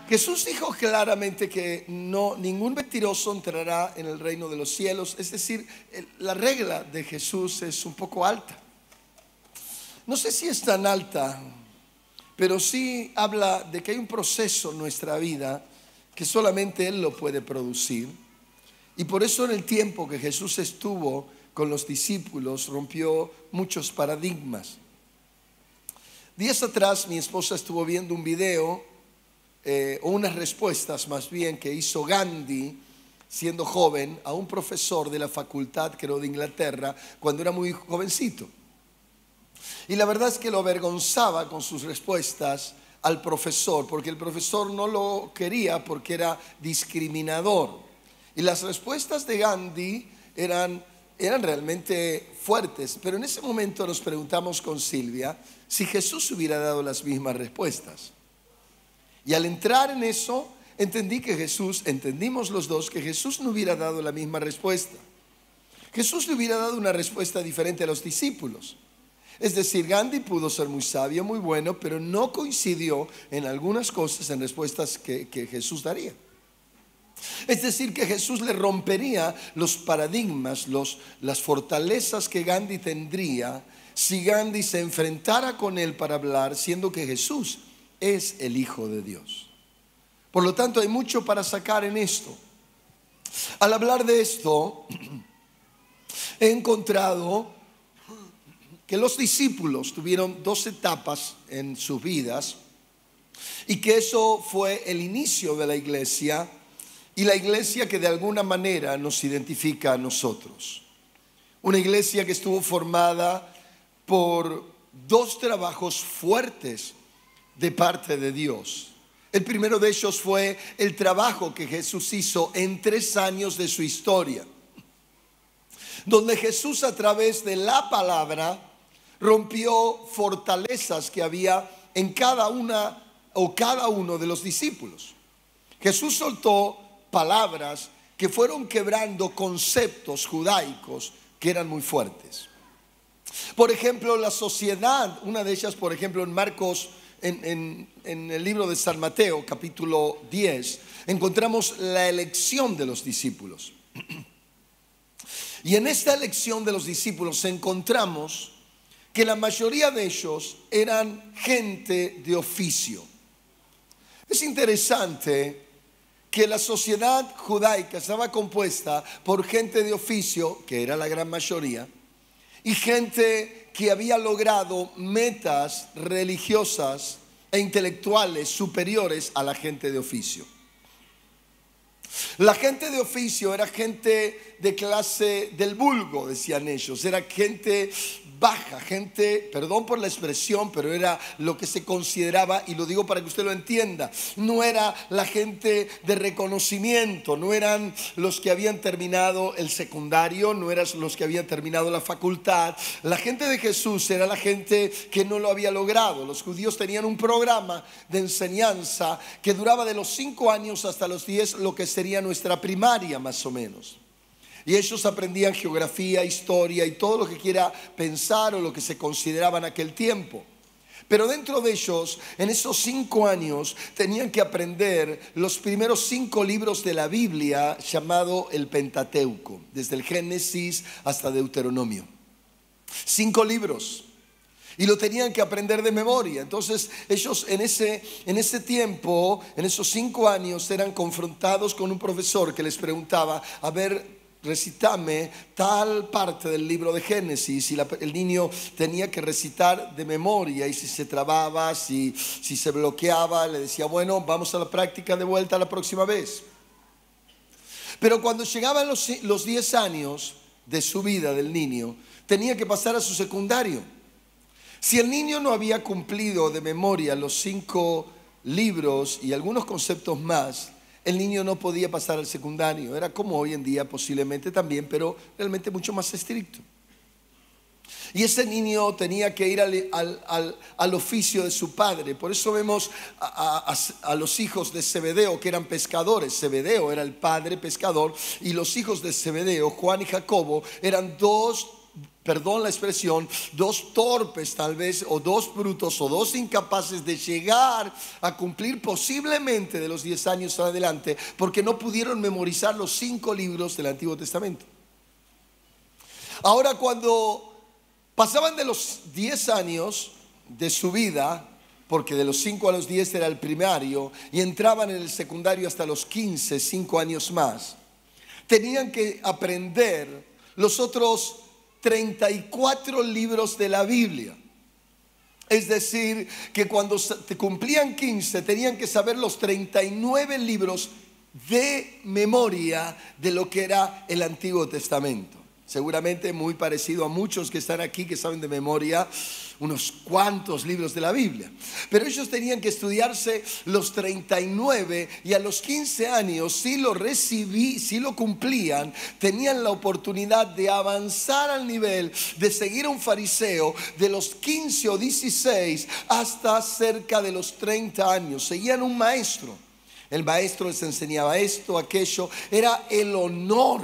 Jesús dijo claramente que no, ningún mentiroso entrará en el reino de los cielos. Es decir, la regla de Jesús es un poco alta. No sé si es tan alta, pero sí habla de que hay un proceso en nuestra vida que solamente Él lo puede producir. Y por eso en el tiempo que Jesús estuvo con los discípulos rompió muchos paradigmas. Días atrás mi esposa estuvo viendo un video o unas respuestas más bien que hizo Gandhi siendo joven a un profesor de la facultad, creo, de Inglaterra, cuando era muy jovencito. Y la verdad es que lo avergonzaba con sus respuestas al profesor, porque el profesor no lo quería porque era discriminador. Y las respuestas de Gandhi eran realmente fuertes, pero en ese momento nos preguntamos con Silvia si Jesús hubiera dado las mismas respuestas. Y al entrar en eso, entendimos los dos que Jesús no hubiera dado la misma respuesta. Jesús le hubiera dado una respuesta diferente a los discípulos. Es decir, Gandhi pudo ser muy sabio, muy bueno, pero no coincidió en algunas cosas, en respuestas que Jesús daría. Es decir, que Jesús le rompería los paradigmas, las fortalezas que Gandhi tendría si Gandhi se enfrentara con él para hablar, siendo que Jesús es el Hijo de Dios. Por lo tanto, hay mucho para sacar en esto. Al hablar de esto, he encontrado que los discípulos tuvieron dos etapas en sus vidas y que eso fue el inicio de la iglesia y la iglesia que de alguna manera nos identifica a nosotros. Una iglesia que estuvo formada por dos trabajos fuertes de parte de Dios. El primero de ellos fue el trabajo que Jesús hizo en 3 años de su historia, donde Jesús a través de la palabra rompió fortalezas que había en cada uno de los discípulos. Jesús soltó palabras que fueron quebrando conceptos judaicos que eran muy fuertes. Por ejemplo, la sociedad, una de ellas, por ejemplo, en Marcos, en el libro de San Mateo, capítulo 10, encontramos la elección de los discípulos. Y en esta elección de los discípulos encontramos que la mayoría de ellos eran gente de oficio. Es interesante que la sociedad judaica estaba compuesta por gente de oficio, que era la gran mayoría, y gente que había logrado metas religiosas e intelectuales superiores a la gente de oficio. La gente de oficio era gente de clase del vulgo, decían ellos, era gente baja, gente, perdón por la expresión, pero era lo que se consideraba, y lo digo para que usted lo entienda, no era la gente de reconocimiento, no eran los que habían terminado el secundario, no eran los que habían terminado la facultad. La gente de Jesús era la gente que no lo había logrado. Los judíos tenían un programa de enseñanza que duraba de los 5 años hasta los 10, lo que sería nuestra primaria más o menos. Y ellos aprendían geografía, historia y todo lo que quiera pensar o lo que se consideraba en aquel tiempo. Pero dentro de ellos, en esos 5 años, tenían que aprender los primeros 5 libros de la Biblia, llamado el Pentateuco, desde el Génesis hasta Deuteronomio. 5 libros. Y lo tenían que aprender de memoria. Entonces ellos en ese tiempo, en esos 5 años, eran confrontados con un profesor que les preguntaba: a ver, recítame tal parte del libro de Génesis, y el niño tenía que recitar de memoria, y si se trababa, si se bloqueaba, le decía: bueno, vamos a la práctica de vuelta la próxima vez. Pero cuando llegaban los 10 años de su vida del niño, tenía que pasar a su secundario. Si el niño no había cumplido de memoria los 5 libros y algunos conceptos más, el niño no podía pasar al secundario. Era como hoy en día posiblemente también, pero realmente mucho más estricto. Y ese niño tenía que ir al oficio de su padre. Por eso vemos a los hijos de Zebedeo, que eran pescadores. Zebedeo era el padre pescador, y los hijos de Zebedeo, Juan y Jacobo, eran dos perdón la expresión, dos torpes tal vez, o dos brutos, o dos incapaces de llegar a cumplir posiblemente de los 10 años en adelante, porque no pudieron memorizar los 5 libros del Antiguo Testamento. Ahora, cuando pasaban de los 10 años de su vida, porque de los 5 a los 10 era el primario, y entraban en el secundario hasta los 15, 5 años más, tenían que aprender los otros 34 libros de la Biblia. Es decir, que cuando cumplían 15 tenían que saber los 39 libros de memoria de lo que era el Antiguo Testamento. Seguramente muy parecido a muchos que están aquí que saben de memoria unos cuantos libros de la Biblia. Pero ellos tenían que estudiarse los 39 y a los 15 años, si lo cumplían, tenían la oportunidad de avanzar al nivel de seguir a un fariseo de los 15 o 16 hasta cerca de los 30 años. Seguían un maestro. El maestro les enseñaba esto, aquello. Era el honor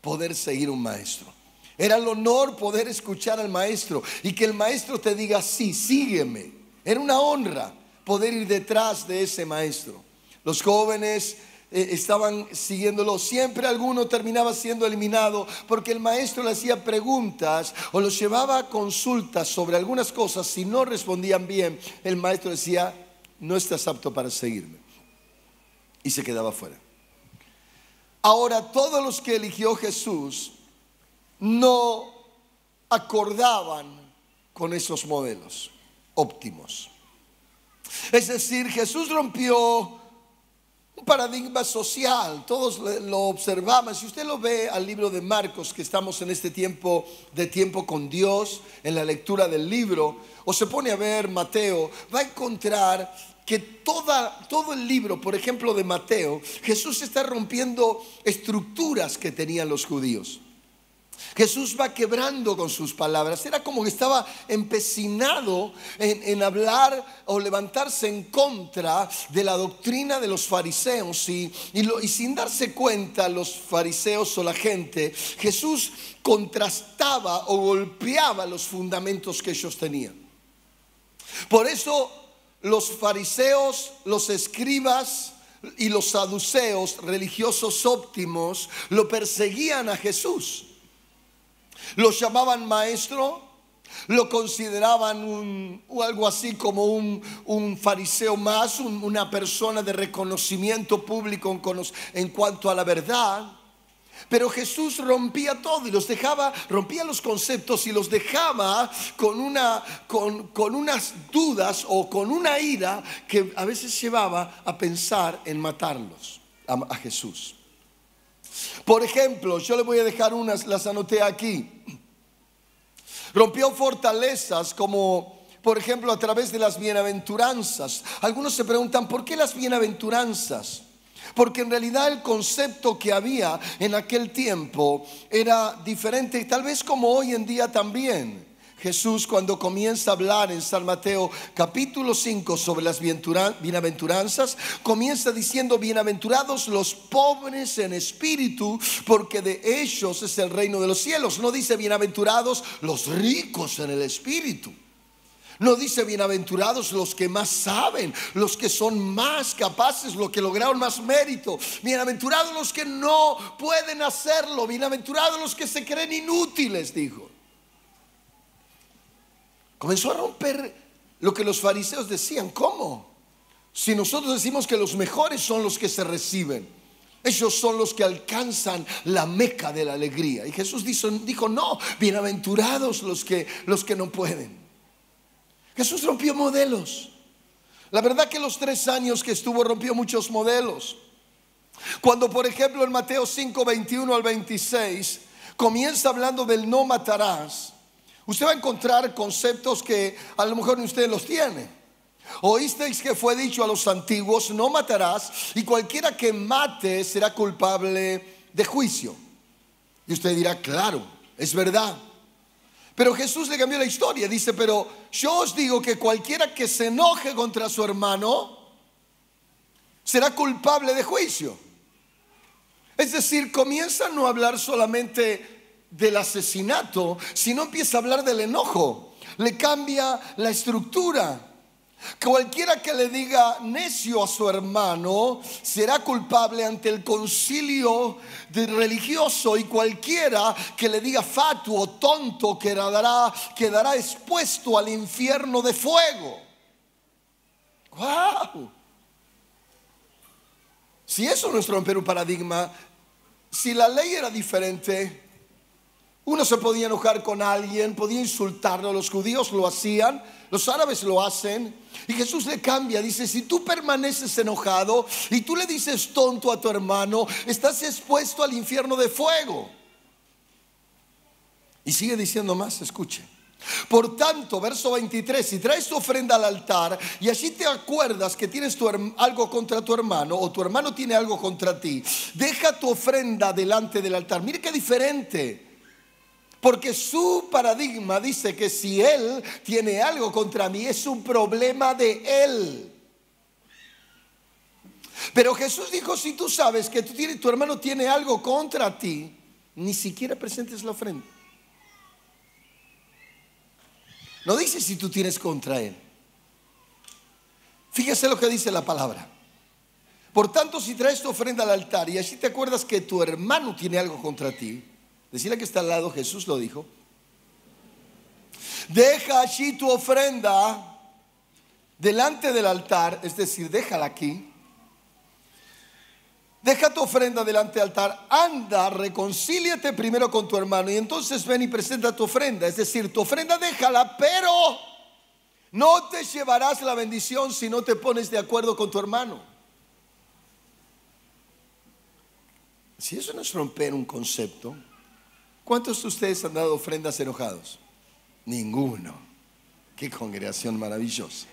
poder seguir un maestro. Era el honor poder escuchar al maestro y que el maestro te diga, sí, sígueme. Era una honra poder ir detrás de ese maestro. Los jóvenes estaban siguiéndolo. Siempre alguno terminaba siendo eliminado porque el maestro le hacía preguntas o los llevaba a consultas sobre algunas cosas. Si no respondían bien, el maestro decía, no estás apto para seguirme, y se quedaba fuera. Ahora, todos los que eligió Jesús no acordaban con esos modelos óptimos. Es decir, Jesús rompió un paradigma social. Todos lo observaban. Si usted lo ve al libro de Marcos, que estamos en este tiempo de tiempo con Dios, en la lectura del libro, o se pone a ver Mateo, va a encontrar que todo el libro, por ejemplo de Mateo, Jesús está rompiendo estructuras que tenían los judíos. Jesús va quebrando con sus palabras. Era como que estaba empecinado en hablar o levantarse en contra de la doctrina de los fariseos. Y sin darse cuenta los fariseos o la gente, Jesús contrastaba o golpeaba los fundamentos que ellos tenían. Por eso los fariseos, los escribas y los saduceos, religiosos óptimos, lo perseguían a Jesús. Lo llamaban maestro, lo consideraban algo así como un fariseo más, una persona de reconocimiento público en cuanto a la verdad. Pero Jesús rompía todo y rompía los conceptos y los dejaba con unas dudas o con una ira que a veces llevaba a pensar en matarlos a Jesús. Por ejemplo, yo le voy a dejar unas, las anoté aquí. Rompió fortalezas como, por ejemplo, a través de las bienaventuranzas. Algunos se preguntan, ¿por qué las bienaventuranzas? Porque en realidad el concepto que había en aquel tiempo era diferente, tal vez como hoy en día también. Jesús, cuando comienza a hablar en San Mateo capítulo 5 sobre las bienaventuranzas, comienza diciendo: bienaventurados los pobres en espíritu, porque de ellos es el reino de los cielos. No dice bienaventurados los ricos en el espíritu. No dice bienaventurados los que más saben, los que son más capaces, los que lograron más mérito. Bienaventurados los que no pueden hacerlo. Bienaventurados los que se creen inútiles, dijo. Comenzó a romper lo que los fariseos decían. ¿Cómo? Si nosotros decimos que los mejores son los que se reciben, ellos son los que alcanzan la meca de la alegría. Y Jesús dijo no, bienaventurados los que no pueden. Jesús rompió modelos. La verdad que los 3 años que estuvo rompió muchos modelos. Cuando por ejemplo en Mateo 5, 21 al 26 comienza hablando del no matarás, usted va a encontrar conceptos que a lo mejor usted los tiene. Oísteis que fue dicho a los antiguos: no matarás, y cualquiera que mate será culpable de juicio. Y usted dirá: claro, es verdad. Pero Jesús le cambió la historia. Dice: pero yo os digo que cualquiera que se enoje contra su hermano será culpable de juicio. Es decir, comienza a no hablar solamente del asesinato, sino empieza a hablar del enojo. Le cambia la estructura. Cualquiera que le diga necio a su hermano será culpable ante el concilio religioso, y cualquiera que le diga fatuo, tonto, quedará expuesto al infierno de fuego. ¡Wow! Si eso no es romper un paradigma, si la ley era diferente, uno se podía enojar con alguien, podía insultarlo. Los judíos lo hacían, los árabes lo hacen. Y Jesús le cambia, dice: si tú permaneces enojado y tú le dices tonto a tu hermano, estás expuesto al infierno de fuego. Y sigue diciendo más, escuche. Por tanto, verso 23, si traes tu ofrenda al altar y allí te acuerdas que tienes algo contra tu hermano, o tu hermano tiene algo contra ti, deja tu ofrenda delante del altar. Mire qué diferente. Porque su paradigma dice que si él tiene algo contra mí, es un problema de él. Pero Jesús dijo: si tú sabes que tu hermano tiene algo contra ti, ni siquiera presentes la ofrenda. No dice si tú tienes contra él. Fíjese lo que dice la palabra. Por tanto, si traes tu ofrenda al altar y allí te acuerdas que tu hermano tiene algo contra ti, decirle que está al lado, Jesús lo dijo: deja allí tu ofrenda delante del altar, es decir, déjala aquí. Deja tu ofrenda delante del altar, anda, reconcíliate primero con tu hermano y entonces ven y presenta tu ofrenda. Es decir, tu ofrenda déjala, pero no te llevarás la bendición si no te pones de acuerdo con tu hermano. Si eso no es romper un concepto, ¿cuántos de ustedes han dado ofrendas enojados? Ninguno. Qué congregación maravillosa.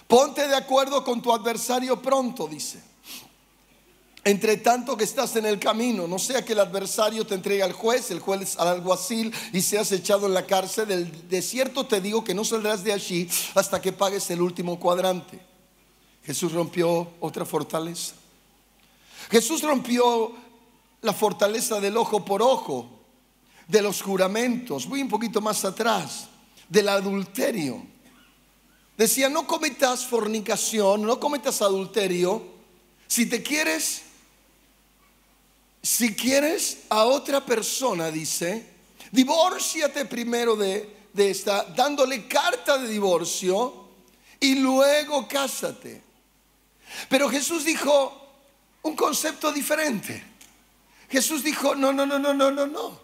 Ponte de acuerdo con tu adversario pronto, dice. Entre tanto que estás en el camino, no sea que el adversario te entregue al juez, el juez al alguacil, y seas echado en la cárcel. De cierto te digo que no saldrás de allí hasta que pagues el último cuadrante. Jesús rompió otra fortaleza. Jesús rompió la fortaleza del ojo por ojo, de los juramentos. Voy un poquito más atrás, del adulterio. Decía: no cometas fornicación, no cometas adulterio. Si quieres a otra persona, dice, divórciate primero de esta, dándole carta de divorcio, y luego cásate. Pero Jesús dijo un concepto diferente. Jesús dijo: no.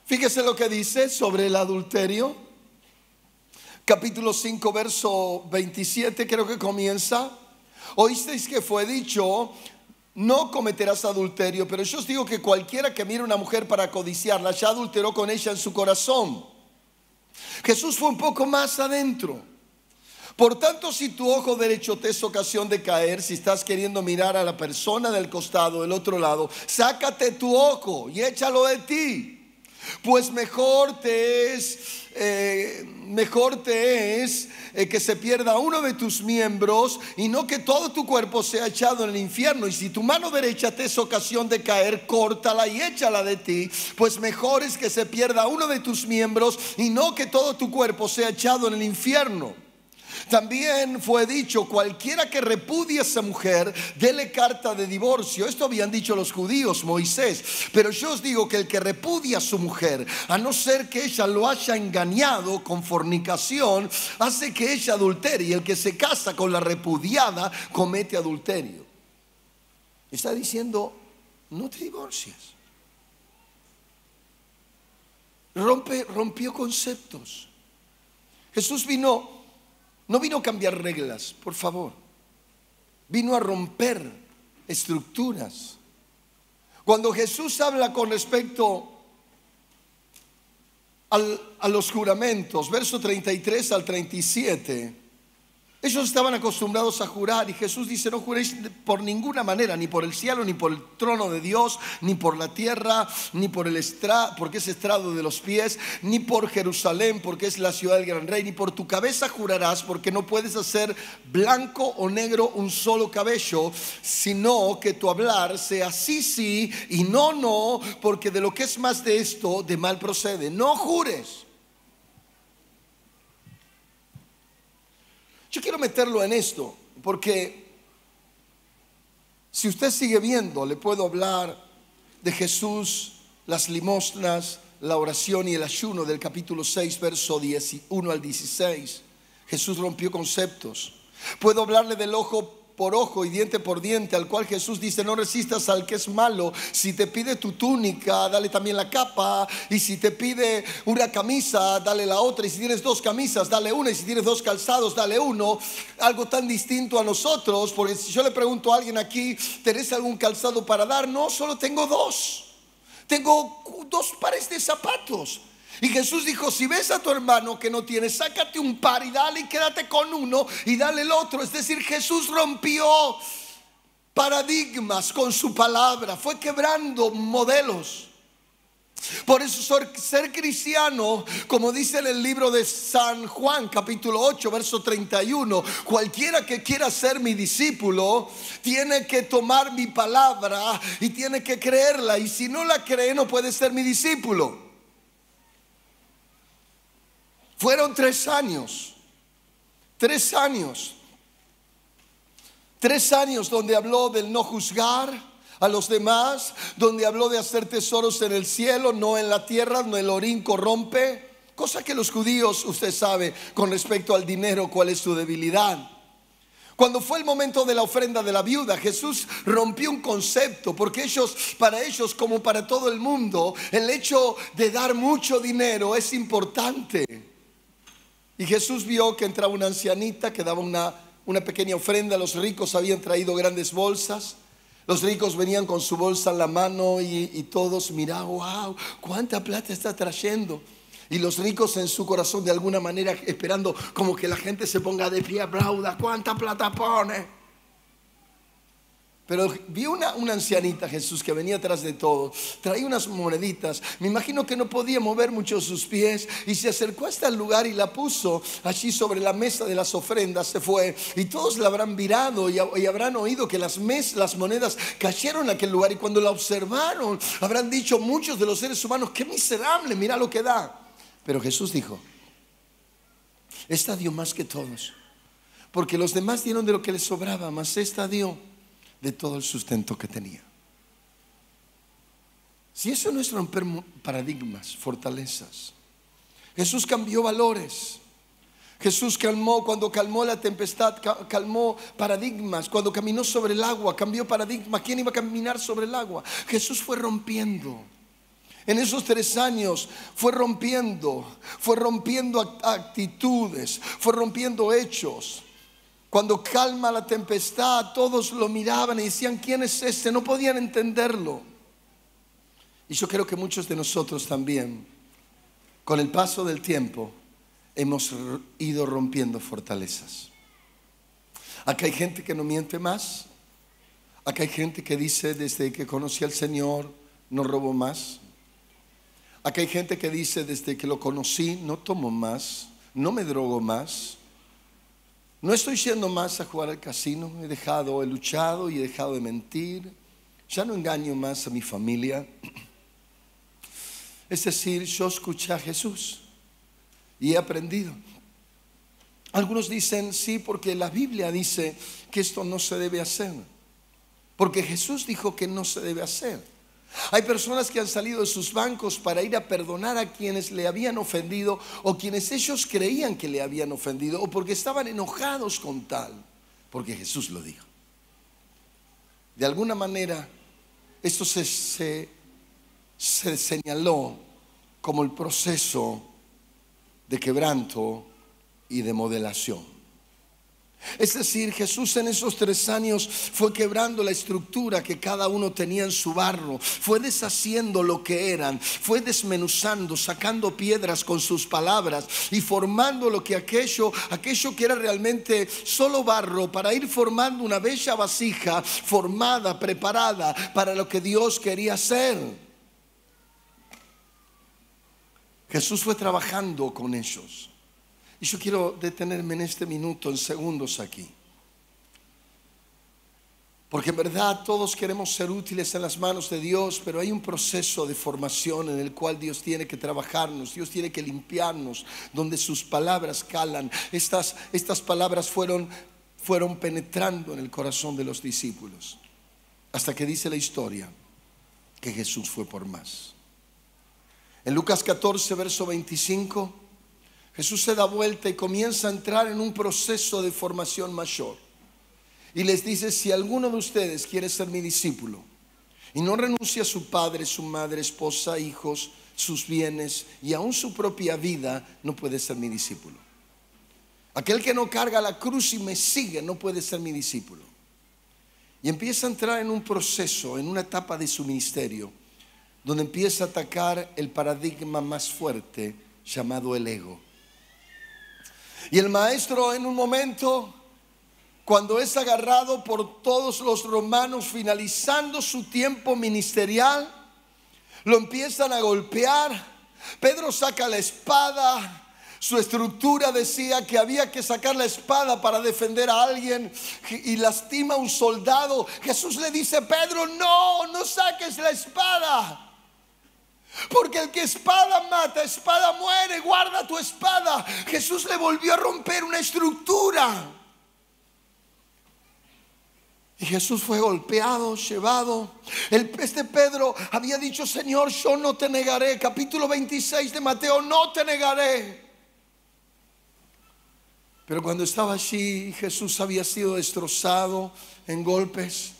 Fíjese lo que dice sobre el adulterio. Capítulo 5, verso 27, creo que comienza: oísteis que fue dicho, no cometerás adulterio, pero yo os digo que cualquiera que mire a una mujer para codiciarla, ya adulteró con ella en su corazón. Jesús fue un poco más adentro. Por tanto, si tu ojo derecho te es ocasión de caer, si estás queriendo mirar a la persona del costado, del otro lado, sácate tu ojo y échalo de ti. Pues mejor te es que se pierda uno de tus miembros y no que todo tu cuerpo sea echado en el infierno. Y si tu mano derecha te es ocasión de caer, córtala y échala de ti. Pues mejor es que se pierda uno de tus miembros y no que todo tu cuerpo sea echado en el infierno. También fue dicho: cualquiera que repudie a esa mujer, dele carta de divorcio. Esto habían dicho los judíos, Moisés. Pero yo os digo que el que repudia a su mujer, a no ser que ella lo haya engañado con fornicación, hace que ella adultere. Y el que se casa con la repudiada comete adulterio. Está diciendo: no te divorcies. Rompió conceptos. Jesús no vino a cambiar reglas, por favor. Vino a romper estructuras. Cuando Jesús habla con respecto a los juramentos, verso 33 al 37, Ellos estaban acostumbrados a jurar y Jesús dice: no juréis por ninguna manera, ni por el cielo, ni por el trono de Dios, ni por la tierra, ni por el estrado, porque es estrado de los pies, ni por Jerusalén, porque es la ciudad del gran rey, ni por tu cabeza jurarás, porque no puedes hacer blanco o negro un solo cabello, sino que tu hablar sea sí, sí y no, no, porque de lo que es más de esto, de mal procede. No jures. Yo quiero meterlo en esto, porque si usted sigue viendo, le puedo hablar de Jesús, las limosnas, la oración y el ayuno del capítulo 6, verso 1 al 16. Jesús rompió conceptos. Puedo hablarle del ojo por ojo y diente por diente, al cual Jesús dice: no resistas al que es malo. Si te pide tu túnica, dale también la capa. Y si te pide una camisa, dale la otra. Y si tienes dos camisas, dale una. Y si tienes dos calzados, dale uno. Algo tan distinto a nosotros, porque si yo le pregunto a alguien aquí: ¿tenés algún calzado para dar? No, solo tengo dos. Tengo dos pares de zapatos. Y Jesús dijo: si ves a tu hermano que no tiene, sácate un par y dale, y quédate con uno y dale el otro. Es decir, Jesús rompió paradigmas con su palabra, fue quebrando modelos. Por eso ser cristiano, como dice en el libro de San Juan capítulo 8 verso 31, cualquiera que quiera ser mi discípulo tiene que tomar mi palabra y tiene que creerla, y si no la cree no puede ser mi discípulo. Fueron 3 años. 3 años. 3 años donde habló del no juzgar a los demás, donde habló de hacer tesoros en el cielo, no en la tierra, no el orín corrompe. Cosa que los judíos, usted sabe, con respecto al dinero, cuál es su debilidad. Cuando fue el momento de la ofrenda de la viuda, Jesús rompió un concepto, porque para ellos como para todo el mundo, el hecho de dar mucho dinero es importante. Y Jesús vio que entraba una ancianita que daba una pequeña ofrenda. Los ricos habían traído grandes bolsas. Los ricos venían con su bolsa en la mano y todos miraban: wow, cuánta plata está trayendo. Y los ricos en su corazón de alguna manera esperando como que la gente se ponga de pie, aplauda, cuánta plata pone. Pero vio una ancianita, Jesús, que venía atrás de todo. Traía unas moneditas. Me imagino que no podía mover mucho sus pies. Y se acercó hasta el lugar y la puso allí sobre la mesa de las ofrendas. Se fue. Y todos la habrán mirado y habrán oído que las monedas cayeron en aquel lugar. Y cuando la observaron, habrán dicho muchos de los seres humanos: qué miserable, mira lo que da. Pero Jesús dijo: esta dio más que todos. Porque los demás dieron de lo que les sobraba, mas esta dio de todo el sustento que tenía. Si eso no es romper paradigmas, fortalezas. Jesús cambió valores. Jesús cuando calmó la tempestad, calmó paradigmas. Cuando caminó sobre el agua, cambió paradigmas. ¿Quién iba a caminar sobre el agua? Jesús fue rompiendo. En esos 3 años fue rompiendo actitudes, fue rompiendo hechos. Cuando calma la tempestad, todos lo miraban y decían: ¿quién es este? No podían entenderlo. Y yo creo que muchos de nosotros también, con el paso del tiempo, hemos ido rompiendo fortalezas. Acá hay gente que no miente más. Acá hay gente que dice: desde que conocí al Señor no robo más. Acá hay gente que dice: desde que lo conocí no tomo más, no me drogo más. No estoy yendo más a jugar al casino. He luchado y he dejado de mentir. Ya no engaño más a mi familia. Es decir, yo escuché a Jesús y he aprendido. Algunos dicen: sí, porque la Biblia dice que esto no se debe hacer. Porque Jesús dijo que no se debe hacer. Hay personas que han salido de sus bancos para ir a perdonar a quienes le habían ofendido, o quienes ellos creían que le habían ofendido, o porque estaban enojados con tal, porque Jesús lo dijo. De alguna manera esto se señaló como el proceso de quebranto y de modelación. Es decir, Jesús en esos 3 años fue quebrando la estructura que cada uno tenía en su barro, fue deshaciendo lo que eran, fue desmenuzando, sacando piedras con sus palabras y formando lo que aquello que era realmente solo barro, para ir formando una bella vasija formada, preparada para lo que Dios quería hacer. Jesús fue trabajando con ellos. Y yo quiero detenerme en este minuto, en segundos aquí. Porque en verdad todos queremos ser útiles en las manos de Dios, pero hay un proceso de formación en el cual Dios tiene que trabajarnos, Dios tiene que limpiarnos, donde sus palabras calan. Estas palabras fueron penetrando en el corazón de los discípulos, hasta que dice la historia que Jesús fue por más. En Lucas 14, verso 25, Jesús se da vuelta y comienza a entrar en un proceso de formación mayor. Y les dice: si alguno de ustedes quiere ser mi discípulo y no renuncia a su padre, su madre, esposa, hijos, sus bienes y aún su propia vida, no puede ser mi discípulo. Aquel que no carga la cruz y me sigue no puede ser mi discípulo. Y empieza a entrar en un proceso, en una etapa de su ministerio, donde empieza a atacar el paradigma más fuerte llamado el ego. Y el maestro, en un momento, cuando es agarrado por todos los romanos finalizando su tiempo ministerial, lo empiezan a golpear. Pedro saca la espada. Su estructura decía que había que sacar la espada para defender a alguien, y lastima a un soldado. Jesús le dice: Pedro, no saques la espada, porque el que espada mata, espada muere. Guarda tu espada. Jesús le volvió a romper una estructura. Y Jesús fue golpeado, llevado. Este Pedro había dicho: Señor, yo no te negaré. Capítulo 26 de Mateo: no te negaré. Pero cuando estaba allí, Jesús había sido destrozado en golpes,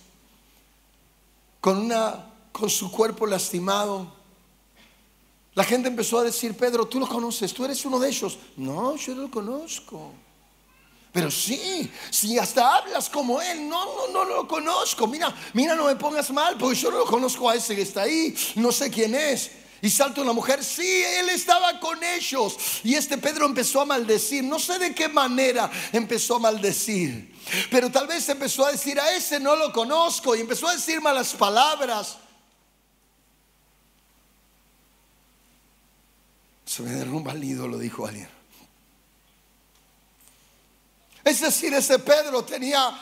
con su cuerpo lastimado. La gente empezó a decir: Pedro, tú lo conoces, tú eres uno de ellos. No, yo no lo conozco. Pero sí, si hasta hablas como él. No lo conozco. Mira, no me pongas mal, porque yo no lo conozco a ese que está ahí. No sé quién es. Y salta una mujer: sí, él estaba con ellos. Y este Pedro empezó a maldecir. No sé de qué manera empezó a maldecir, pero tal vez empezó a decir: a ese no lo conozco. Y empezó a decir malas palabras. Se me derrumba el ídolo, dijo alguien. Es decir, ese Pedro tenía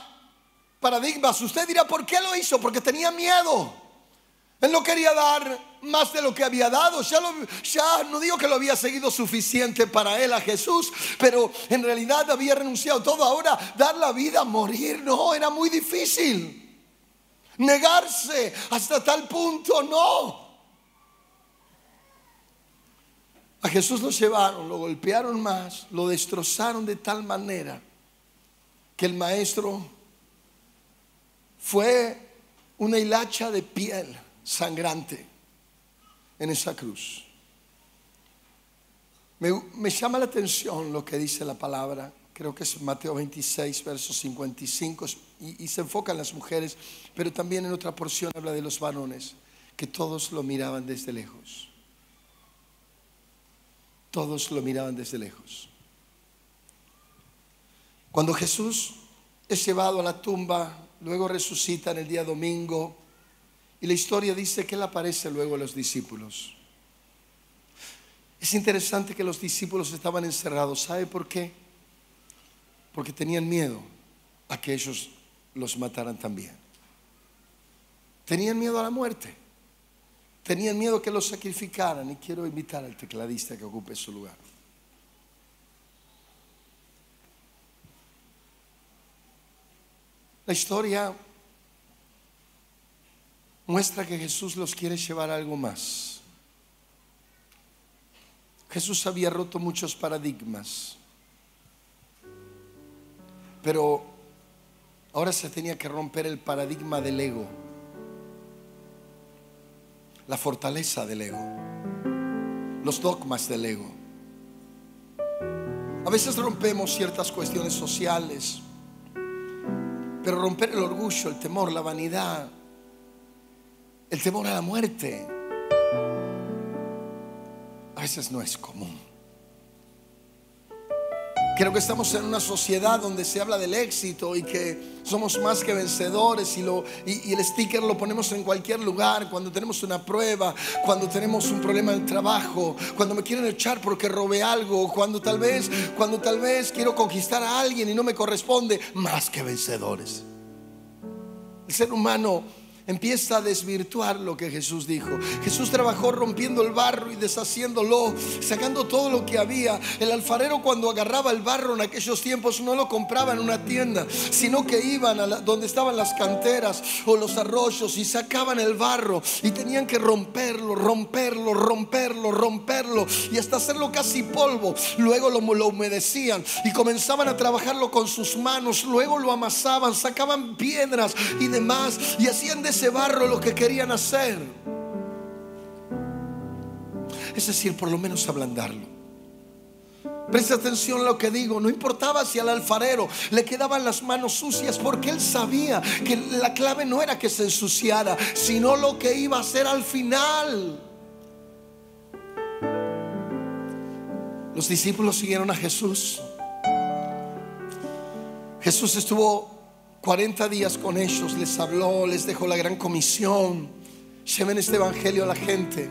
paradigmas. Usted dirá: ¿por qué lo hizo? Porque tenía miedo. Él no quería dar más de lo que había dado. Ya no digo que lo había seguido suficiente para él a Jesús, pero en realidad había renunciado todo. Ahora dar la vida, morir, no, era muy difícil. Negarse hasta tal punto, no. A Jesús lo llevaron, lo golpearon más, lo destrozaron de tal manera que el maestro fue una hilacha de piel sangrante en esa cruz. Me llama la atención lo que dice la palabra. Creo que es Mateo 26, verso 55, y se enfoca en las mujeres, pero también en otra porción habla de los varones, que todos lo miraban desde lejos. Todos lo miraban desde lejos. Cuando Jesús es llevado a la tumba, luego resucita en el día domingo, y la historia dice que él aparece luego a los discípulos. Es interesante que los discípulos estaban encerrados. ¿Sabe por qué? Porque tenían miedo a que ellos los mataran también. Tenían miedo a la muerte. Tenían miedo que los sacrificaran. Y quiero invitar al tecladista que ocupe su lugar. La historia muestra que Jesús los quiere llevar a algo más. Jesús había roto muchos paradigmas, pero ahora se tenía que romper el paradigma del ego, la fortaleza del ego, los dogmas del ego. A veces rompemos ciertas cuestiones sociales, Pero romper el orgullo, el temor, la vanidad, el temor a la muerte, a veces no es común. Creo que estamos en una sociedad donde se habla del éxito y que somos más que vencedores, y el sticker lo ponemos en cualquier lugar. Cuando tenemos una prueba, cuando tenemos un problema en el trabajo, cuando me quieren echar porque robé algo, cuando tal vez quiero conquistar a alguien y no me corresponde. Más que vencedores. El ser humano empieza a desvirtuar lo que Jesús dijo. Jesús trabajó rompiendo el barro y deshaciéndolo, sacando todo lo que había. El alfarero, cuando agarraba el barro en aquellos tiempos, no lo compraba en una tienda, sino que iban a donde estaban las canteras o los arroyos y sacaban el barro, y tenían que romperlo y hasta hacerlo casi polvo. Luego lo humedecían y comenzaban a trabajarlo con sus manos. Luego lo amasaban, sacaban piedras y demás, y hacían de ese barro lo que querían hacer. Es decir, por lo menos ablandarlo. Presta atención a lo que digo. No importaba si al alfarero le quedaban las manos sucias, porque él sabía que la clave no era que se ensuciara, sino lo que iba a hacer al final. Los discípulos siguieron a Jesús. Jesús estuvo 40 días con ellos, les habló, les dejó la gran comisión: lleven este evangelio a la gente.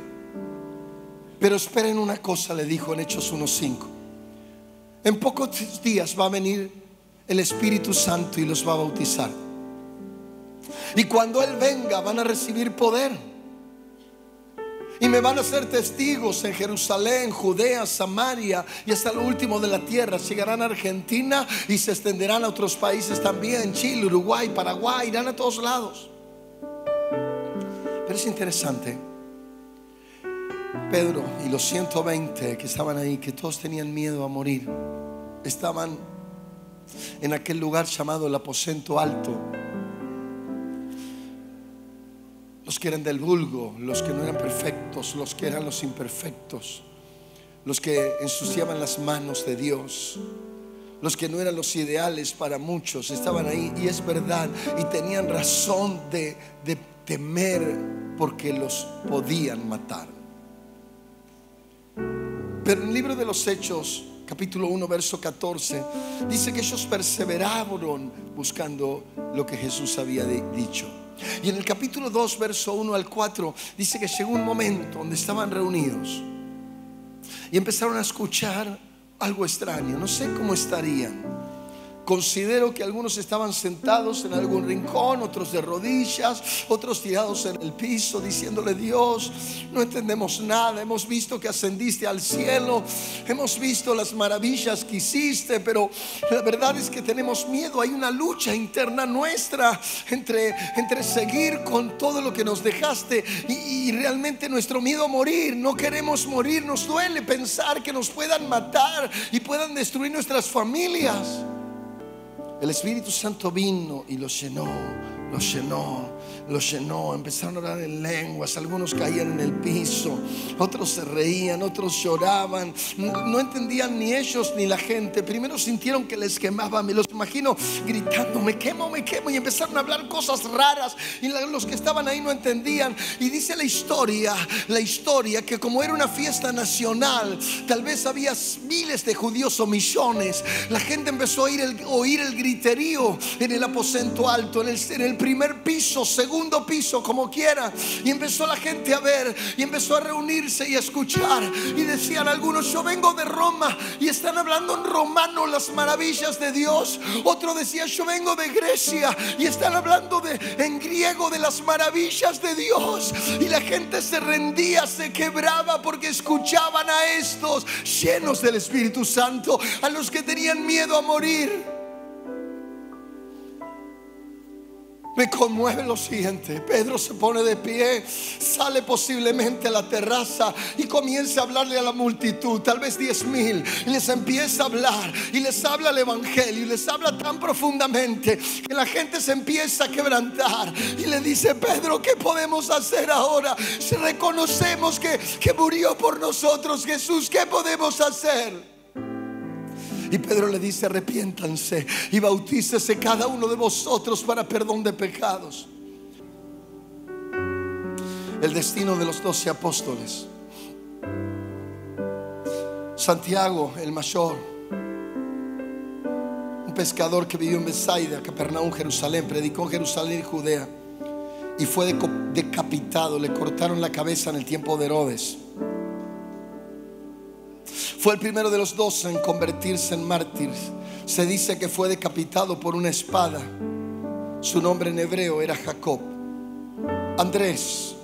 Pero esperen una cosa, le dijo en Hechos 1:5: en pocos días va a venir el Espíritu Santo y los va a bautizar, y cuando Él venga van a recibir poder, y me van a ser testigos en Jerusalén, Judea, Samaria y hasta lo último de la tierra. Llegarán a Argentina y se extenderán a otros países también: Chile, Uruguay, Paraguay, irán a todos lados. Pero es interesante, Pedro y los 120 que estaban ahí, que todos tenían miedo a morir, estaban en aquel lugar llamado el aposento alto. Los que eran del vulgo, los que no eran perfectos, los que eran los imperfectos, los que ensuciaban las manos de Dios, los que no eran los ideales para muchos, estaban ahí. Y es verdad, y tenían razón de temer, porque los podían matar. Pero en el libro de los Hechos, capítulo 1, verso 14, dice que ellos perseveraron buscando lo que Jesús había dicho. Y en el capítulo 2, verso 1 al 4, dice que llegó un momento donde estaban reunidos y empezaron a escuchar algo extraño. No sé cómo estarían. Considero que algunos estaban sentados en algún rincón, otros de rodillas, otros tirados en el piso, diciéndole: Dios, no entendemos nada. Hemos visto que ascendiste al cielo, hemos visto las maravillas que hiciste, pero la verdad es que tenemos miedo. Hay una lucha interna nuestra entre seguir con todo lo que nos dejaste y realmente nuestro miedo a morir. No queremos morir, nos duele pensar que nos puedan matar y puedan destruir nuestras familias. El Espíritu Santo vino y los llenó. Empezaron a orar en lenguas. Algunos caían en el piso, otros se reían, otros lloraban. No entendían ni ellos ni la gente. Primero sintieron que les quemaba. Me los imagino gritando: me quemo. Y empezaron a hablar cosas raras, y los que estaban ahí no entendían. Y dice la historia que como era una fiesta nacional, tal vez había miles de judíos o millones. La gente empezó a oír el griterío en el aposento alto, en el primer piso, segundo piso, como quiera. Y empezó la gente a ver, y empezó a reunirse y a escuchar. Y decían algunos: yo vengo de Roma, y están hablando en romano las maravillas de Dios. Otro decía: yo vengo de Grecia, y están hablando en griego de las maravillas de Dios. Y la gente se rendía, se quebraba, porque escuchaban a estos llenos del Espíritu Santo, a los que tenían miedo a morir. Me conmueve lo siguiente: Pedro se pone de pie, sale posiblemente a la terraza y comienza a hablarle a la multitud, tal vez 10,000, y les empieza a hablar y les habla el evangelio, y les habla tan profundamente que la gente se empieza a quebrantar y le dice: Pedro, ¿qué podemos hacer ahora? Si reconocemos que murió por nosotros Jesús, ¿qué podemos hacer? Y Pedro le dice: arrepiéntanse y bautícese cada uno de vosotros para perdón de pecados. El destino de los 12 apóstoles. Santiago, el mayor, un pescador que vivió en Bethsaida, Capernaum, Jerusalén, predicó en Jerusalén y Judea, y fue decapitado. Le cortaron la cabeza en el tiempo de Herodes. Fue el primero de los 12 en convertirse en mártir. Se dice que fue decapitado por una espada. Su nombre en hebreo era Jacob. Andrés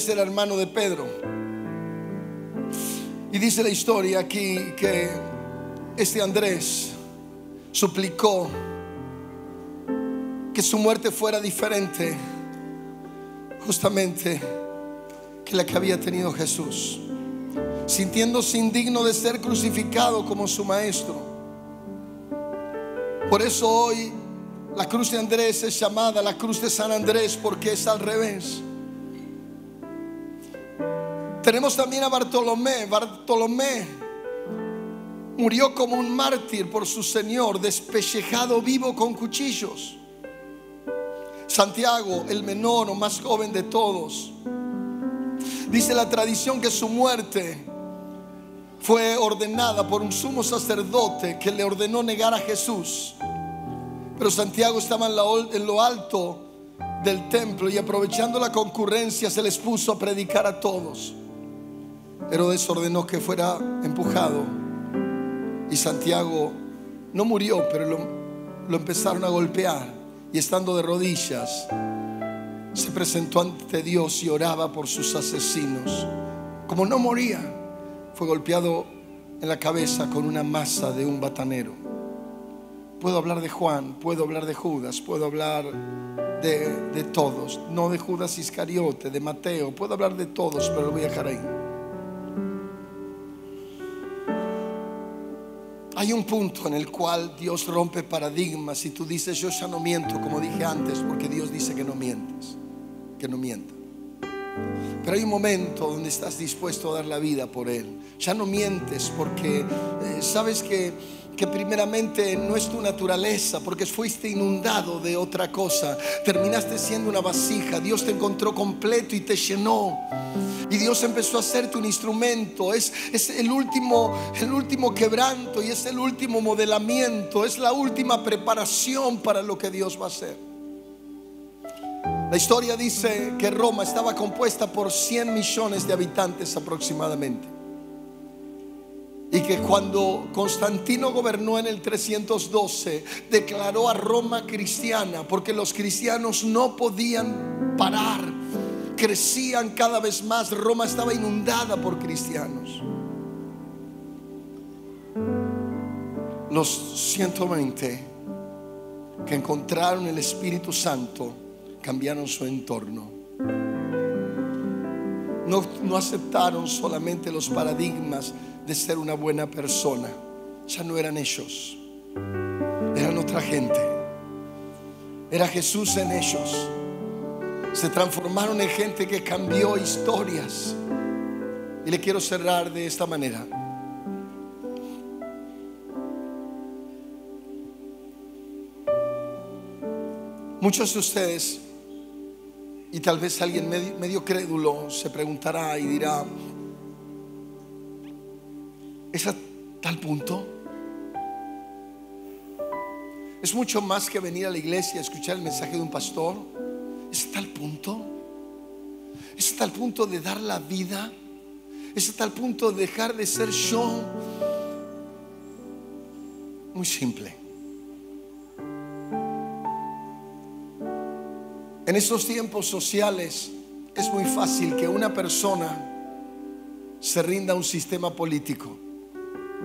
era hermano de Pedro. Y dice la historia aquí que este Andrés suplicó que su muerte fuera diferente, justamente que la que había tenido Jesús, sintiéndose indigno de ser crucificado como su maestro. Por eso hoy la cruz de Andrés es llamada la cruz de San Andrés, porque es al revés. Tenemos también a Bartolomé. Bartolomé murió como un mártir por su Señor, despellejado vivo con cuchillos. Santiago, el menor o más joven de todos, dice la tradición que su muerte fue ordenada por un sumo sacerdote que le ordenó negar a Jesús. Pero Santiago estaba en lo alto del templo, y aprovechando la concurrencia se les puso a predicar a todos. Herodes ordenó que fuera empujado, y Santiago no murió, pero lo empezaron a golpear, y estando de rodillas se presentó ante Dios y oraba por sus asesinos. Como no moría, fue golpeado en la cabeza con una masa de un batanero. Puedo hablar de Juan, puedo hablar de Judas, puedo hablar de todos, no de Judas Iscariote, de Mateo, puedo hablar de todos, pero lo voy a dejar ahí. Hay un punto en el cual Dios rompe paradigmas y tú dices: yo ya no miento, como dije antes, porque Dios dice que no mientes, que no mienta. Pero hay un momento donde estás dispuesto a dar la vida por Él. Ya no mientes porque sabes que primeramente no es tu naturaleza, porque fuiste inundado de otra cosa. Terminaste siendo una vasija. Dios te encontró completo y te llenó, y Dios empezó a hacerte un instrumento. Es el último quebranto, y es el último modelamiento, es la última preparación para lo que Dios va a hacer. La historia dice que Roma estaba compuesta por 100 millones de habitantes aproximadamente, y que cuando Constantino gobernó en el 312 declaró a Roma cristiana, porque los cristianos no podían parar, crecían cada vez más. Roma estaba inundada por cristianos. Los 120 que encontraron el Espíritu Santo cambiaron su entorno. No aceptaron solamente los paradigmas de ser una buena persona. Ya no eran ellos, eran otra gente. Era Jesús en ellos. Se transformaron en gente que cambió historias. Y le quiero cerrar de esta manera. Muchos de ustedes, y tal vez alguien medio crédulo, se preguntará y dirá: ¿es a tal punto? ¿Es mucho más que venir a la iglesia a escuchar el mensaje de un pastor? ¿Es a tal punto? ¿Es a tal punto de dar la vida? ¿Es a tal punto de dejar de ser yo? Muy simple. En estos tiempos sociales es muy fácil que una persona se rinda a un sistema político.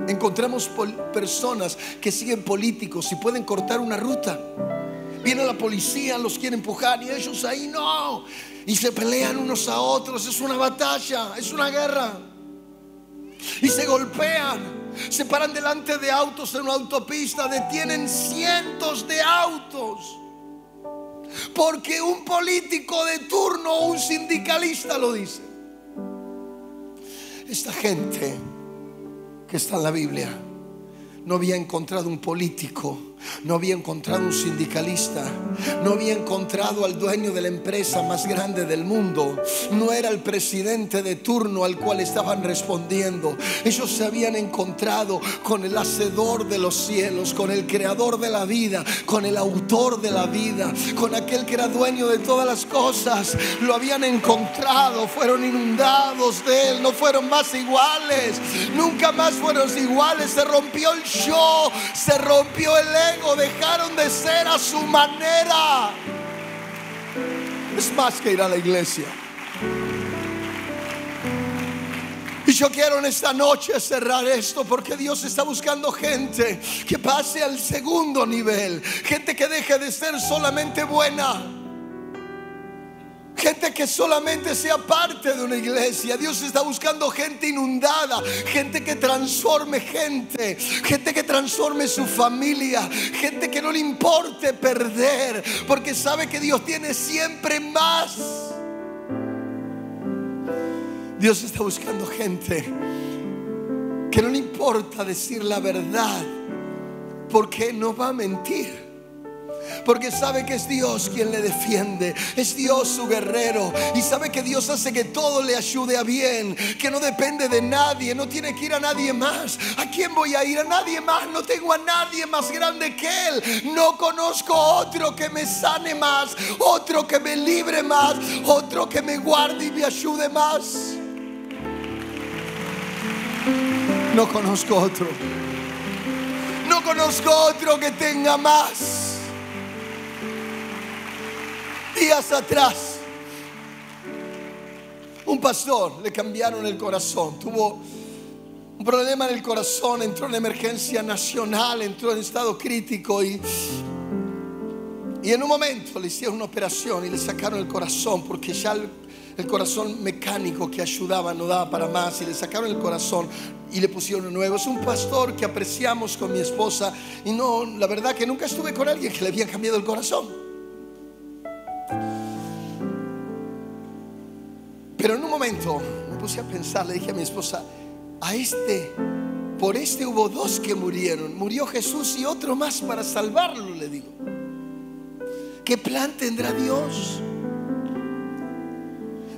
Encontramos personas que siguen políticos y pueden cortar una ruta. Viene la policía, los quiere empujar, y ellos ahí no, y se pelean unos a otros. Es una batalla, es una guerra, y se golpean, se paran delante de autos en una autopista, detienen cientos de autos porque un político de turno o un sindicalista lo dice. Esta gente que está en la Biblia no había encontrado un político, no había encontrado un sindicalista, no había encontrado al dueño de la empresa más grande del mundo, no era el presidente de turno al cual estaban respondiendo. Ellos se habían encontrado con el hacedor de los cielos, con el creador de la vida, con el autor de la vida, con aquel que era dueño de todas las cosas. Lo habían encontrado, fueron inundados de él, no fueron más iguales, nunca más fueron iguales. Se rompió el yo, se rompió el ego, dejaron de ser a su manera. Es más que ir a la iglesia. Y yo quiero en esta noche cerrar esto, porque Dios está buscando gente que pase al segundo nivel, gente que deje de ser solamente buena, gente que solamente sea parte de una iglesia. Dios está buscando gente inundada, gente que transforme gente que transforme su familia, gente que no le importe perder, porque sabe que Dios tiene siempre más. Dios está buscando gente que no le importa decir la verdad, porque no va a mentir, porque sabe que es Dios quien le defiende, es Dios su guerrero, y sabe que Dios hace que todo le ayude a bien, que no depende de nadie, no tiene que ir a nadie más. ¿A quién voy a ir? A nadie más. No tengo a nadie más grande que Él. No conozco otro que me sane más, otro que me libre más, otro que me guarde y me ayude más. No conozco otro. No conozco otro que tenga más. Días atrás, un pastor le cambiaron el corazón. Tuvo un problema en el corazón, entró en emergencia nacional, entró en estado crítico y en un momento le hicieron una operación y le sacaron el corazón, porque ya el corazón mecánico que ayudaba no daba para más, y le sacaron el corazón y le pusieron uno nuevo. Es un pastor que apreciamos con mi esposa, y no, la verdad que nunca estuve con alguien que le habían cambiado el corazón. Pero en un momento me puse a pensar, le dije a mi esposa: por este hubo dos que murieron, murió Jesús y otro más para salvarlo. Le digo, ¿qué plan tendrá Dios?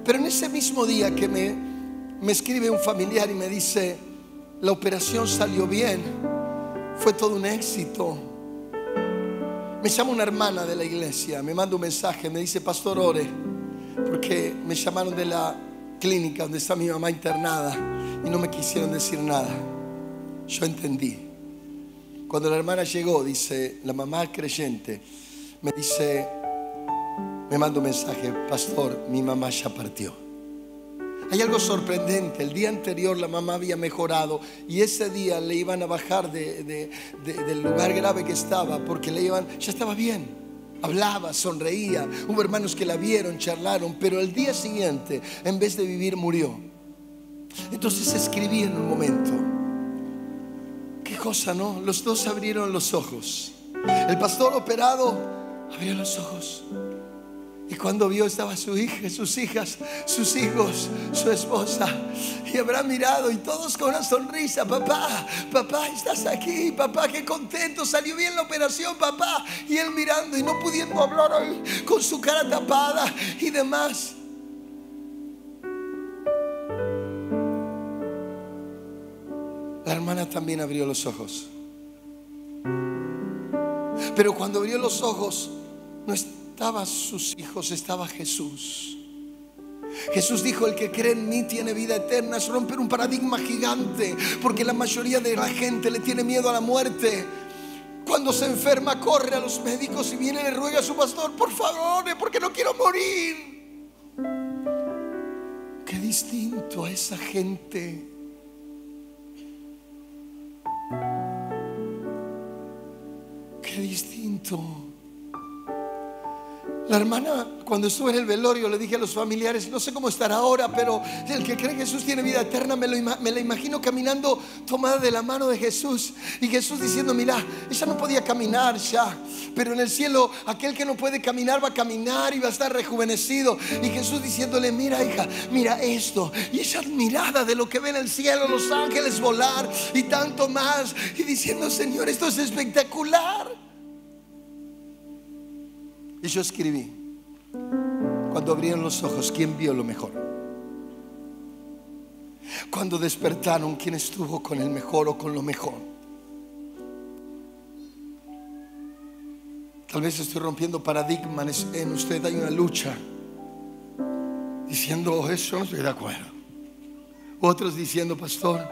Pero en ese mismo día que me escribe un familiar y me dice: la operación salió bien, fue todo un éxito. Me llama una hermana de la iglesia, me manda un mensaje, me dice: pastor, ore, porque me llamaron de la clínica donde está mi mamá internada y no me quisieron decir nada. Yo entendí. Cuando la hermana llegó, dice, la mamá creyente, me manda un mensaje: pastor, mi mamá ya partió. Hay algo sorprendente. El día anterior la mamá había mejorado, y ese día le iban a bajar del lugar grave que estaba, porque ya estaba bien. Hablaba, sonreía. Hubo hermanos que la vieron, charlaron, pero el día siguiente, en vez de vivir, murió. Entonces escribí en un momento. Qué cosa, ¿no? Los dos abrieron los ojos. El pastor operado abrió los ojos, y cuando vio, estaba su hija, sus hijas, sus hijos, su esposa, y habrá mirado, y todos con una sonrisa: papá, papá, estás aquí, papá, qué contento, salió bien la operación, papá. Y él mirando y no pudiendo hablar ahí, con su cara tapada y demás. La hermana también abrió los ojos, pero cuando abrió los ojos, no estaban sus hijos, estaba Jesús. Jesús dijo: el que cree en mí tiene vida eterna. Es romper un paradigma gigante, porque la mayoría de la gente le tiene miedo a la muerte. Cuando se enferma, corre a los médicos y viene y le ruega a su pastor: por favor, porque no quiero morir. Qué distinto a esa gente. Qué distinto. La hermana, cuando estuve en el velorio, le dije a los familiares: no sé cómo estará ahora, pero el que cree que Jesús tiene vida eterna, me la imagino caminando tomada de la mano de Jesús. Y Jesús diciendo: mira, ella no podía caminar ya, pero en el cielo aquel que no puede caminar va a caminar y va a estar rejuvenecido. Y Jesús diciéndole: mira, hija, mira esto. Y ella admirada de lo que ve en el cielo, los ángeles volar y tanto más, y diciendo: Señor, esto es espectacular. Y yo escribí: cuando abrieron los ojos, ¿quién vio lo mejor? Cuando despertaron, ¿quién estuvo con el mejor o con lo mejor? Tal vez estoy rompiendo paradigmas en usted. Hay una lucha diciendo: eso no estoy de acuerdo. Otros diciendo: pastor,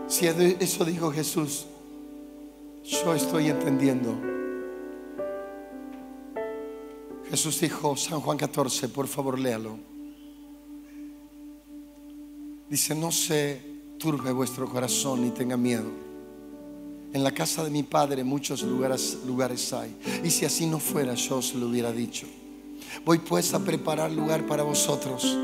si eso dijo Jesús, yo estoy entendiendo. Jesús dijo, San Juan 14, por favor léalo. Dice: no se turbe vuestro corazón ni tenga miedo. En la casa de mi Padre muchos lugares hay. Y si así no fuera, yo os lo hubiera dicho. Voy pues a preparar lugar para vosotros.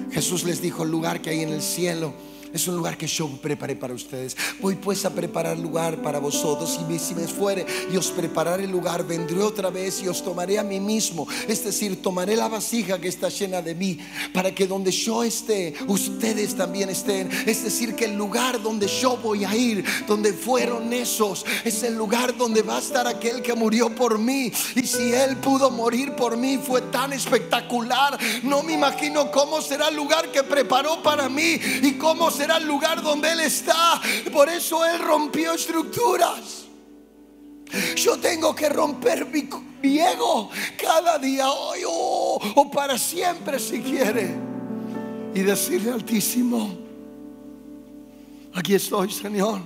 Jesús les dijo: el lugar que hay en el cielo es un lugar que yo preparé para ustedes. Voy pues a preparar lugar para vosotros. Y si me fuere y os prepararé el lugar, vendré otra vez y os tomaré a mí mismo. Es decir, tomaré la vasija que está llena de mí, para que donde yo esté, ustedes también estén. Es decir, que el lugar donde yo voy a ir, donde fueron esos, es el lugar donde va a estar aquel que murió por mí. Y si Él pudo morir por mí, fue tan espectacular. No me imagino cómo será el lugar que preparó para mí y cómo será el lugar donde Él está. Por eso Él rompió estructuras. Yo tengo que romper mi ego cada día, hoy o para siempre si quiere, y decirle: Altísimo, aquí estoy, Señor.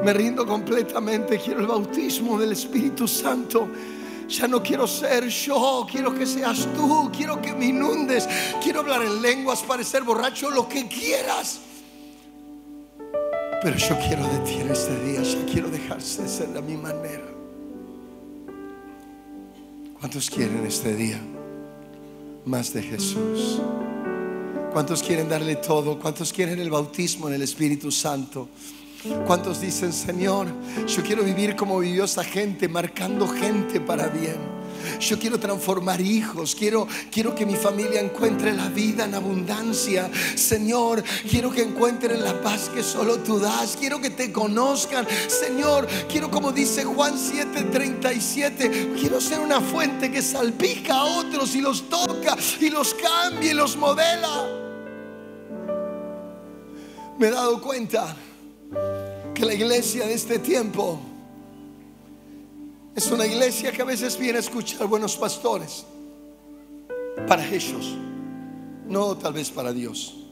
Me rindo completamente. Quiero el bautismo del Espíritu Santo. Ya no quiero ser yo, quiero que seas tú. Quiero que me inundes. Quiero hablar en lenguas, parecer borracho, lo que quieras. Pero yo quiero de ti en este día. Ya quiero dejarse de ser de mi manera. ¿Cuántos quieren este día más de Jesús? ¿Cuántos quieren darle todo? ¿Cuántos quieren el bautismo en el Espíritu Santo? ¿Cuántos dicen: Señor, yo quiero vivir como vivió esa gente, marcando gente para bien? Yo quiero transformar hijos. Quiero que mi familia encuentre la vida en abundancia. Señor, quiero que encuentren la paz que solo tú das. Quiero que te conozcan. Señor, quiero, como dice Juan 7:37, quiero ser una fuente que salpica a otros y los toca y los cambia y los modela. Me he dado cuenta que la iglesia de este tiempo es una iglesia que a veces viene a escuchar buenos pastores para ellos, no tal vez para Dios,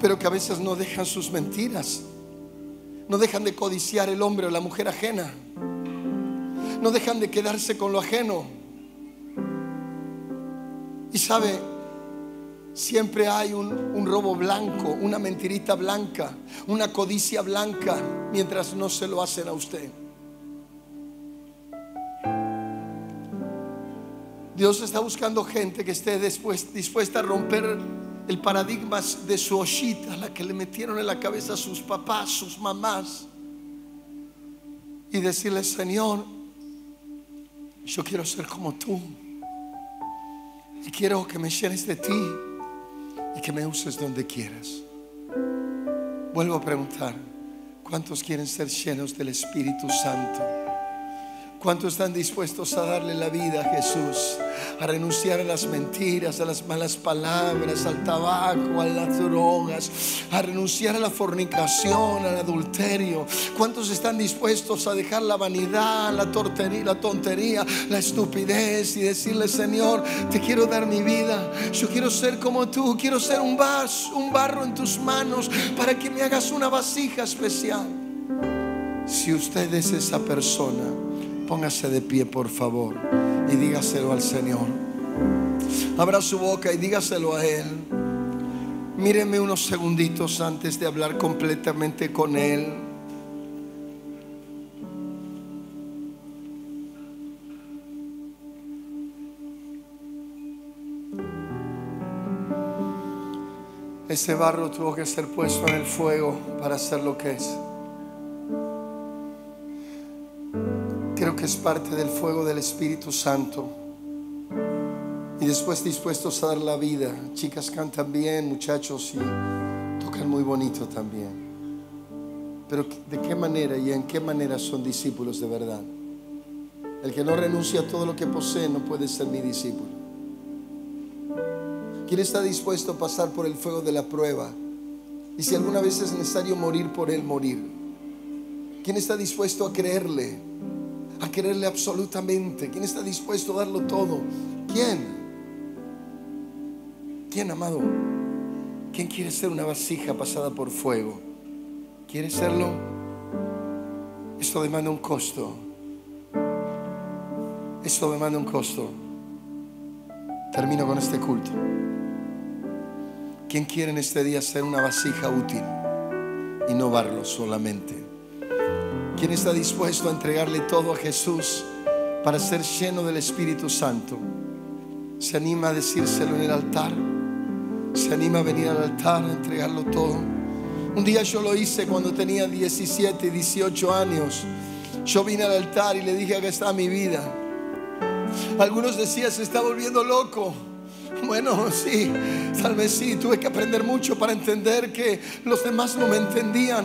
pero que a veces no dejan sus mentiras, no dejan de codiciar el hombre o la mujer ajena, no dejan de quedarse con lo ajeno. Y sabe, siempre hay un robo blanco, una mentirita blanca, una codicia blanca, mientras no se lo hacen a usted. Dios está buscando gente que esté dispuesta a romper el paradigma de su ollita, la que le metieron en la cabeza a sus papás, sus mamás, y decirle: Señor, yo quiero ser como tú, y quiero que me llenes de ti y que me uses donde quieras. Vuelvo a preguntar: ¿cuántos quieren ser llenos del Espíritu Santo? ¿Cuántos están dispuestos a darle la vida a Jesús? A renunciar a las mentiras, a las malas palabras, al tabaco, a las drogas, a renunciar a la fornicación, al adulterio. ¿Cuántos están dispuestos a dejar la vanidad, la tontería, la estupidez, y decirle: Señor, te quiero dar mi vida. Yo quiero ser como tú. Quiero ser un barro en tus manos para que me hagas una vasija especial. Si usted es esa persona, póngase de pie, por favor, y dígaselo al Señor. Abra su boca y dígaselo a Él. Míreme unos segunditos antes de hablar completamente con Él. Ese barro tuvo que ser puesto en el fuego para ser lo que es. Creo que es parte del fuego del Espíritu Santo. Y después dispuestos a dar la vida. Chicas cantan bien, muchachos, y tocan muy bonito también. Pero ¿de qué manera y en qué manera son discípulos de verdad? El que no renuncia a todo lo que posee no puede ser mi discípulo. ¿Quién está dispuesto a pasar por el fuego de la prueba? Y si alguna vez es necesario morir por él, morir. ¿Quién está dispuesto a creerle? A quererle absolutamente. ¿Quién está dispuesto a darlo todo? ¿Quién? ¿Quién, amado? ¿Quién quiere ser una vasija pasada por fuego? ¿Quiere serlo? Esto demanda un costo. Esto demanda un costo. Termino con este culto. ¿Quién quiere en este día ser una vasija útil y no barro solamente? ¿Quién está dispuesto a entregarle todo a Jesús para ser lleno del Espíritu Santo? ¿Se anima a decírselo en el altar? ¿Se anima a venir al altar a entregarlo todo? Un día yo lo hice cuando tenía 17, 18 años. Yo vine al altar y le dije: acá está mi vida. Algunos decían: se está volviendo loco. Bueno, sí, tal vez sí. Tuve que aprender mucho para entender que los demás no me entendían.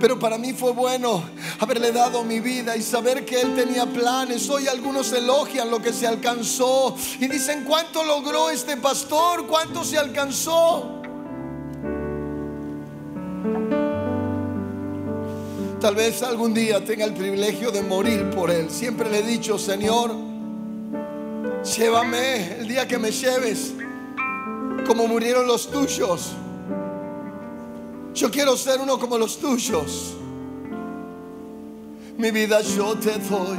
Pero para mí fue bueno haberle dado mi vida y saber que Él tenía planes. Hoy algunos elogian lo que se alcanzó y dicen: ¿cuánto logró este pastor? ¿Cuánto se alcanzó? Tal vez algún día tenga el privilegio de morir por Él. Siempre le he dicho: Señor, llévame el día que me lleves, como murieron los tuyos. Yo quiero ser uno como los tuyos. Mi vida yo te doy,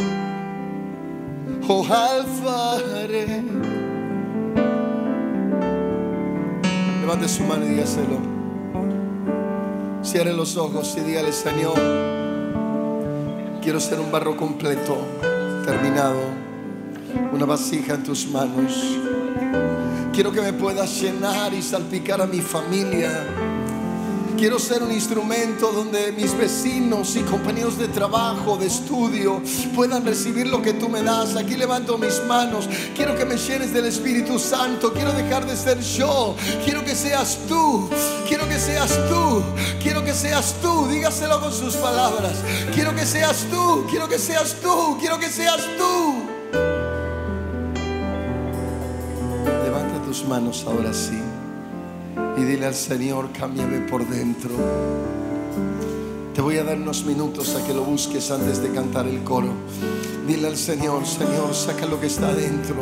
oh alfaré. Levante su mano y dígaselo. Cierre los ojos y dígale: Señor, quiero ser un barro completo, terminado, una vasija en tus manos. Quiero que me puedas llenar y salpicar a mi familia. Quiero ser un instrumento donde mis vecinos y compañeros de trabajo, de estudio, puedan recibir lo que tú me das. Aquí levanto mis manos. Quiero que me llenes del Espíritu Santo. Quiero dejar de ser yo. Quiero que seas tú. Quiero que seas tú. Quiero que seas tú. Dígaselo con sus palabras. Quiero que seas tú. Quiero que seas tú. Quiero que seas tú. Levanta tus manos ahora sí. Y dile al Señor: cámbiame por dentro. Te voy a dar unos minutos a que lo busques antes de cantar el coro. Dile al Señor: Señor, saca lo que está dentro.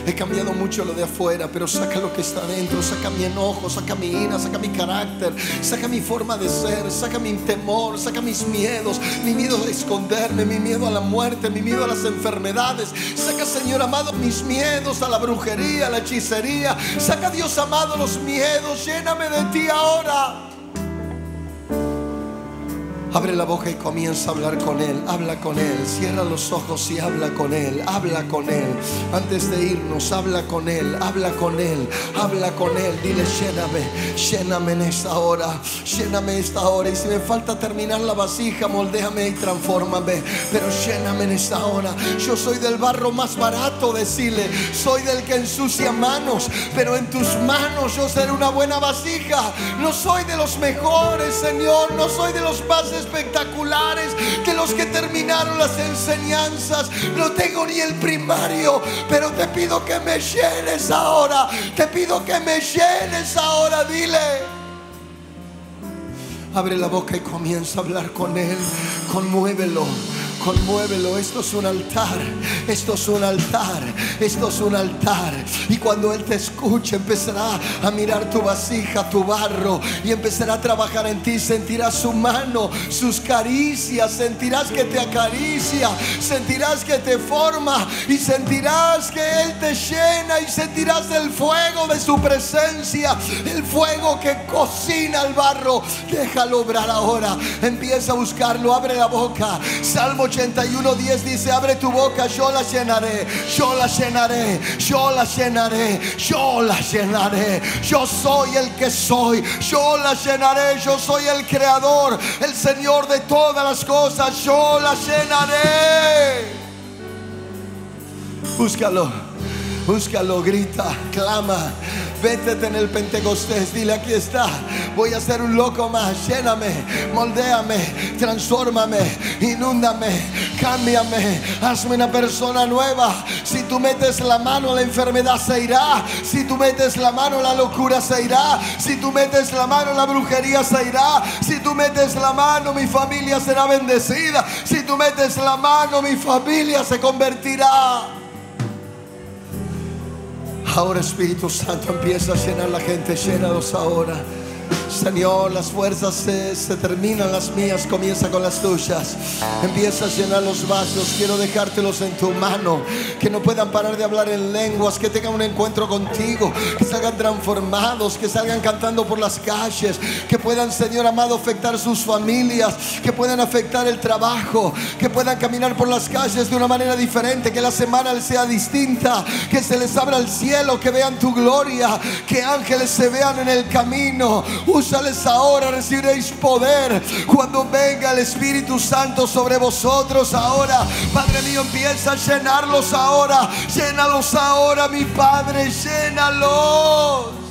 He cambiado mucho lo de afuera, pero saca lo que está dentro. Saca mi enojo, saca mi ira, saca mi carácter, saca mi forma de ser, saca mi temor, saca mis miedos. Mi miedo a esconderme, mi miedo a la muerte, mi miedo a las enfermedades. Saca, Señor amado, mis miedos a la brujería, a la hechicería. Saca, Dios amado, los miedos. Lléname de ti ahora. Abre la boca y comienza a hablar con Él. Habla con Él. Cierra los ojos y habla con Él. Habla con Él. Antes de irnos, habla con Él. Habla con Él. Habla con Él. Dile: lléname. Lléname en esta hora. Lléname esta hora. Y si me falta terminar la vasija, moldéame y transfórmame. Pero lléname en esta hora. Yo soy del barro más barato, decile. Soy del que ensucia manos, pero en tus manos yo seré una buena vasija. No soy de los mejores, Señor. No soy de los más espectaculares, que los que terminaron las enseñanzas. No tengo ni el primario, pero te pido que me llenes ahora. Te pido que me llenes ahora. Dile. Abre la boca y comienza a hablar con Él. Conmuévelo. Conmuévelo. Esto es un altar. Esto es un altar. Esto es un altar. Y cuando Él te escuche, empezará a mirar tu vasija, tu barro, y empezará a trabajar en ti. Sentirás su mano, sus caricias. Sentirás que te acaricia. Sentirás que te forma. Y sentirás que Él te llena. Y sentirás el fuego de su presencia. El fuego que cocina el barro. Déjalo obrar ahora. Empieza a buscarlo. Abre la boca. Salmo 81:10 dice: abre tu boca, yo la llenaré, yo la llenaré, yo la llenaré, yo la llenaré. Yo soy el que soy, yo la llenaré. Yo soy el creador, el Señor de todas las cosas, yo la llenaré. Búscalo, búscalo, grita, clama. Vétete en el Pentecostés, dile: aquí está, voy a ser un loco más. Lléname, moldéame, transfórmame, inúndame, cámbiame, hazme una persona nueva. Si tú metes la mano, la enfermedad se irá. Si tú metes la mano, la locura se irá. Si tú metes la mano, la brujería se irá. Si tú metes la mano, mi familia será bendecida. Si tú metes la mano, mi familia se convertirá. Ahora, Espíritu Santo, empieza a llenar la gente. Llénalos ahora, Señor. Las fuerzas se terminan, las mías, comienza con las tuyas. Empieza a llenar los vasos. Quiero dejártelos en tu mano, que no puedan parar de hablar en lenguas, que tengan un encuentro contigo, que salgan transformados, que salgan cantando por las calles, que puedan, Señor amado, afectar sus familias, que puedan afectar el trabajo, que puedan caminar por las calles de una manera diferente, que la semana sea distinta, que se les abra el cielo, que vean tu gloria, que ángeles se vean en el camino. Úsales ahora, recibiréis poder cuando venga el Espíritu Santo sobre vosotros. Ahora, Padre mío, empieza a llenarlos ahora. Llénalos ahora, mi Padre, llénalos.